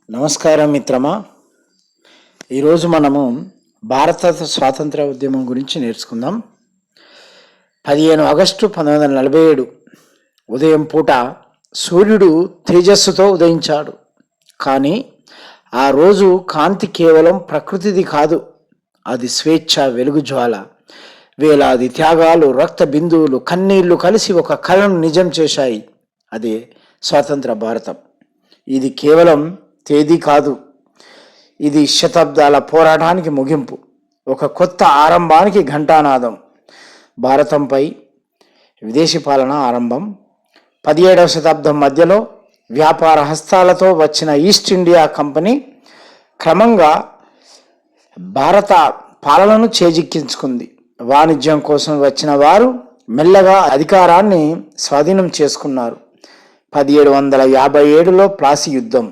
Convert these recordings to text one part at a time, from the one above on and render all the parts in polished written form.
నమస్కారం మిత్రమా. ఈరోజు మనము భారత స్వాతంత్ర ఉద్యమం గురించి నేర్చుకుందాం. 15 ఆగస్టు 1947 ఉదయం పూట సూర్యుడు తేజస్సుతో ఉదయించాడు. కానీ ఆ రోజు కాంతి కేవలం ప్రకృతిది కాదు, అది స్వేచ్ఛ వెలుగు జ్వాల. వేలాది త్యాగాలు, రక్త బిందువులు, కన్నీళ్లు కలిసి ఒక కళను నిజం చేశాయి. అదే స్వాతంత్ర భారతం. ఇది కేవలం తేదీ కాదు, ఇది శతాబ్దాల పోరాటానికి ముగింపు, ఒక కొత్త ఆరంభానికి ఘంటానాదం. భారతంపై విదేశీ పాలన ఆరంభం. 17వ శతాబ్దం మధ్యలో వ్యాపార హస్తాలతో వచ్చిన ఈస్ట్ ఇండియా కంపెనీ క్రమంగా భారత పాలనను చేజిక్కించుకుంది. వాణిజ్యం కోసం వచ్చిన వారు మెల్లగా అధికారాన్ని స్వాధీనం చేసుకున్నారు. 1757లో ప్లాసీ యుద్ధం,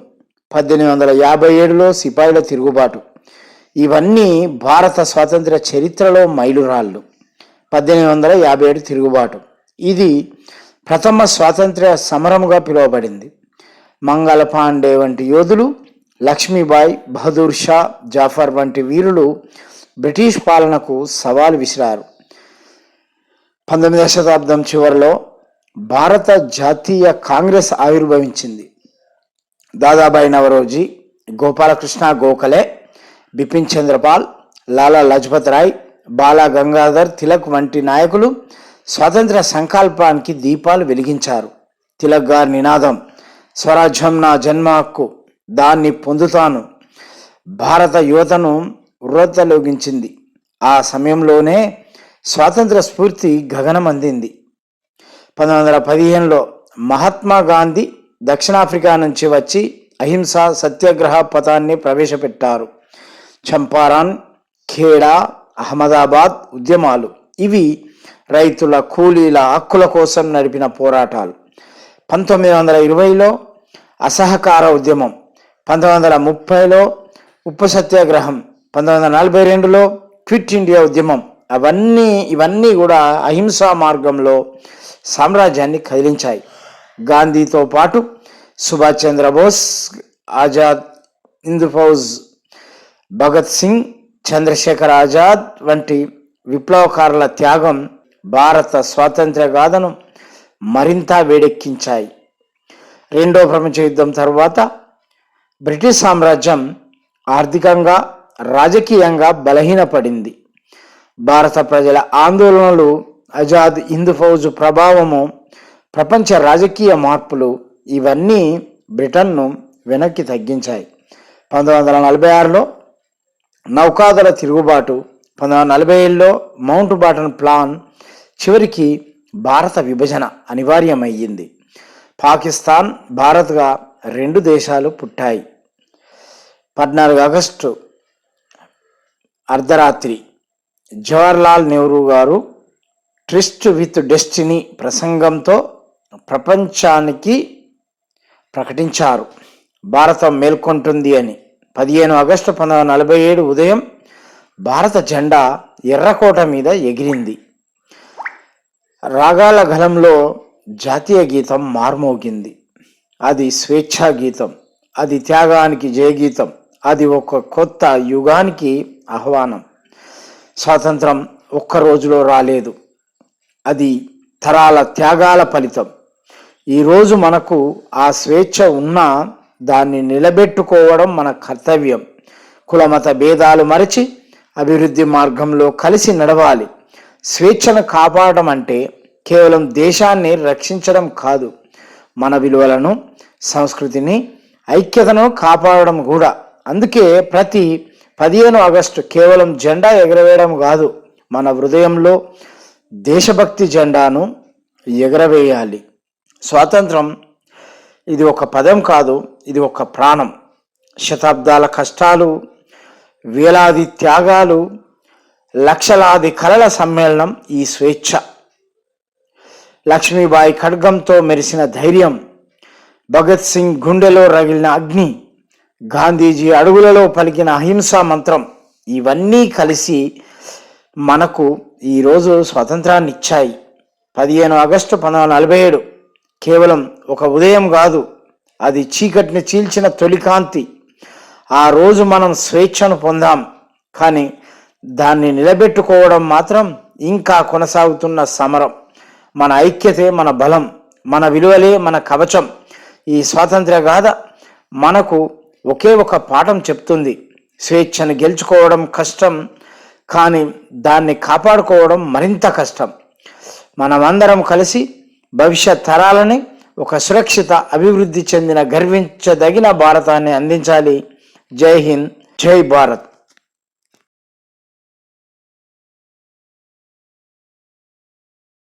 1857లో సిపాయిల తిరుగుబాటు, ఇవన్నీ భారత స్వాతంత్ర చరిత్రలో మైలురాళ్ళు. 1857 తిరుగుబాటు, ఇది ప్రథమ స్వాతంత్ర్య సమరముగా పిలువబడింది. మంగళ పాండే వంటి యోధులు, లక్ష్మీబాయి, బహదూర్ షా, జాఫర్ వంటి వీరులు బ్రిటిష్ పాలనకు సవాలు విసిరారు. 19వ శతాబ్దం చివరిలో భారత జాతీయ కాంగ్రెస్ ఆవిర్భవించింది. దాదాబాయి నవరోజీ, గోపాలకృష్ణ గోఖలే, బిపిన్ చంద్రపాల్, లాలా లజపత్ రాయ్, బాలా గంగాధర్ తిలక్ వంటి నాయకులు స్వాతంత్ర సంకల్పానికి దీపాలు వెలిగించారు. తిలక్ గారి నినాదం స్వరాజ్యం నా జన్మ హక్కు, దాన్ని పొందుతాను, భారత యువతను ఉర్రతలోగించింది. ఆ సమయంలోనే స్వాతంత్ర స్ఫూర్తి గగనం అందింది. 1915లో మహాత్మా గాంధీ దక్షిణాఫ్రికా నుంచి వచ్చి అహింసా సత్యాగ్రహ పథాన్ని ప్రవేశపెట్టారు. చంపారన్, ఖేడా, అహ్మదాబాద్ ఉద్యమాలు, ఇవి రైతుల, కూలీల హక్కుల కోసం నడిపిన పోరాటాలు. 1920లో అసహకార ఉద్యమం, 1930లో ఉప్పు సత్యాగ్రహం, 1942లో క్విట్ ఇండియా ఉద్యమం, ఇవన్నీ కూడా అహింసా మార్గంలో సామ్రాజ్యాన్ని కదిలించాయి. గాంధీతో పాటు సుభాష్ చంద్రబోస్, ఆజాద్ హింద్ ఫౌజ్, భగత్ సింగ్, చంద్రశేఖర్ ఆజాద్ వంటి విప్లవకారుల త్యాగం భారత స్వాతంత్ర్య గాథను మరింత వేడెక్కించాయి. రెండో ప్రపంచ యుద్ధం తర్వాత బ్రిటిష్ సామ్రాజ్యం ఆర్థికంగా, రాజకీయంగా బలహీనపడింది. భారత ప్రజల ఆందోళనలు, ఆజాద్ హింద్ ఫౌజ్ ప్రభావము, ప్రపంచ రాజకీయ మార్పులు, ఇవన్నీ బ్రిటన్ను వెనక్కి తగ్గించాయి. 1946లో నౌకాదళ తిరుగుబాటు, 1947లో మౌంట్ బాటన్ ప్లాన్, చివరికి భారత విభజన అనివార్యమయ్యింది. పాకిస్తాన్, భారత్గా రెండు దేశాలు పుట్టాయి. 14 ఆగస్టు అర్ధరాత్రి జవహర్లాల్ నెహ్రూ గారు ట్రిస్ట్ విత్ డెస్టినీ ప్రసంగంతో ప్రపంచానికి ప్రకటించారు, భారతం మేల్కొంటుంది అని. 15 ఆగస్టు 1947 ఉదయం భారత జెండా ఎర్రకోట మీద ఎగిరింది. రాగాల గళంలో జాతీయ గీతం మార్మోగింది. అది స్వేచ్ఛా గీతం, అది త్యాగానికి జయగీతం, అది ఒక కొత్త యుగానికి ఆహ్వానం. స్వాతంత్రం ఒక్క రోజులో రాలేదు, అది తరాల త్యాగాల ఫలితం. ఈరోజు మనకు ఆ స్వేచ్ఛ ఉన్నా దాన్ని నిలబెట్టుకోవడం మన కర్తవ్యం. కులమత భేదాలు మరచి అభివృద్ధి మార్గంలో కలిసి నడవాలి. స్వేచ్ఛను కాపాడడం అంటే కేవలం దేశాన్ని రక్షించడం కాదు, మన విలువలను, సంస్కృతిని, ఐక్యతను కాపాడడం కూడా. అందుకే ప్రతి 15 ఆగస్టు కేవలం జెండా ఎగరవేయడం కాదు, మన హృదయంలో దేశభక్తి జెండాను ఎగరవేయాలి. స్వాతంత్రం ఇది ఒక పదం కాదు, ఇది ఒక ప్రాణం. శతాబ్దాల కష్టాలు, వేలాది త్యాగాలు, లక్షలాది కలల సమ్మేళనం ఈ స్వేచ్ఛ. లక్ష్మీబాయి ఖడ్గంతో మెరిసిన ధైర్యం, భగత్ సింగ్ గుండెలో రగిలిన అగ్ని, గాంధీజీ అడుగులలో పలికిన అహింసా మంత్రం, ఇవన్నీ కలిసి మనకు ఈరోజు స్వాతంత్రాన్ని ఇచ్చాయి. 15 ఆగస్టు 1947 కేవలం ఒక ఉదయం కాదు, అది చీకటిని చీల్చిన తొలికాంతి. ఆ రోజు మనం స్వేచ్ఛను పొందాం, కానీ దాన్ని నిలబెట్టుకోవడం మాత్రం ఇంకా కొనసాగుతున్న సమరం. మన ఐక్యతే మన బలం, మన విలువలే మన కవచం. ఈ స్వాతంత్ర్య గాథ మనకు ఒకే ఒక పాఠం చెప్తుంది: స్వేచ్ఛను గెలుచుకోవడం కష్టం, కానీ దాన్ని కాపాడుకోవడం మరింత కష్టం. మనమందరం కలిసి భవిష్యత్ తరాలని ఒక సురక్షిత, అభివృద్ధి చెందిన, గర్వించదగిన భారతాన్ని అందించాలి. జై హింద్, జై భారత్.